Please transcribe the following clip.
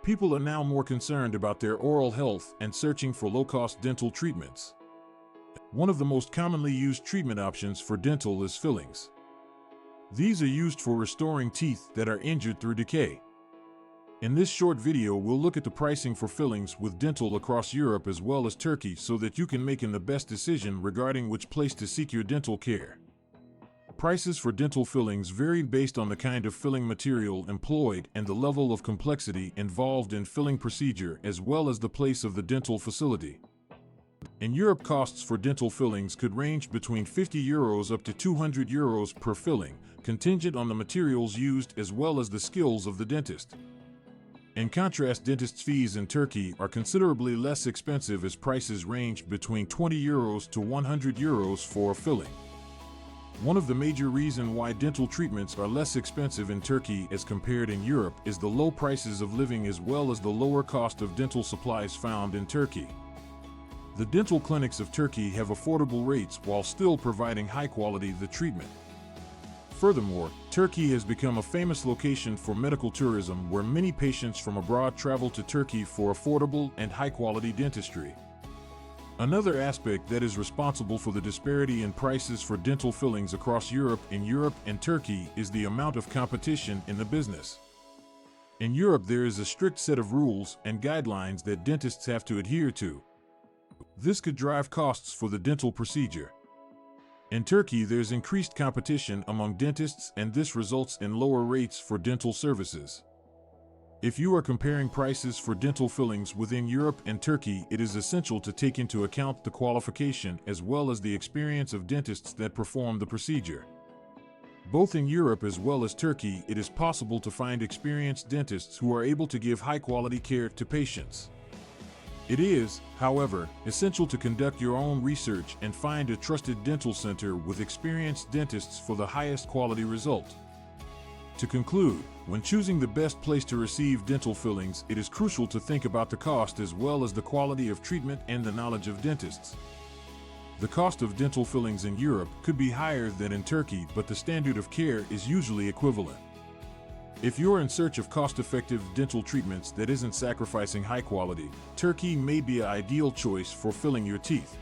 People are now more concerned about their oral health and searching for low-cost dental treatments. One of the most commonly used treatment options for dental is fillings. These are used for restoring teeth that are injured through decay. In this short video, we'll look at the pricing for fillings with dental across Europe as well as Turkey so that you can make the best decision regarding which place to seek your dental care. Prices for dental fillings vary based on the kind of filling material employed and the level of complexity involved in filling procedure as well as the place of the dental facility. In Europe, costs for dental fillings could range between €50 up to €200 per filling, contingent on the materials used as well as the skills of the dentist. In contrast, dentists' fees in Turkey are considerably less expensive as prices range between €20 to €100 for a filling. One of the major reasons why dental treatments are less expensive in Turkey as compared in Europe is the low prices of living as well as the lower cost of dental supplies found in Turkey. The dental clinics of Turkey have affordable rates while still providing high-quality treatment. Furthermore, Turkey has become a famous location for medical tourism where many patients from abroad travel to Turkey for affordable and high-quality dentistry. Another aspect that is responsible for the disparity in prices for dental fillings across Europe and Turkey is the amount of competition in the business. In Europe, there is a strict set of rules and guidelines that dentists have to adhere to. This could drive costs for the dental procedure. In Turkey, there's increased competition among dentists, and this results in lower rates for dental services. If you are comparing prices for dental fillings within Europe and Turkey, it is essential to take into account the qualification as well as the experience of dentists that perform the procedure. Both in Europe as well as Turkey, it is possible to find experienced dentists who are able to give high-quality care to patients. It is, however, essential to conduct your own research and find a trusted dental center with experienced dentists for the highest quality result. To conclude, when choosing the best place to receive dental fillings, it is crucial to think about the cost as well as the quality of treatment and the knowledge of dentists. The cost of dental fillings in Europe could be higher than in Turkey, but the standard of care is usually equivalent. If you're in search of cost-effective dental treatments that isn't sacrificing high quality, Turkey may be an ideal choice for filling your teeth.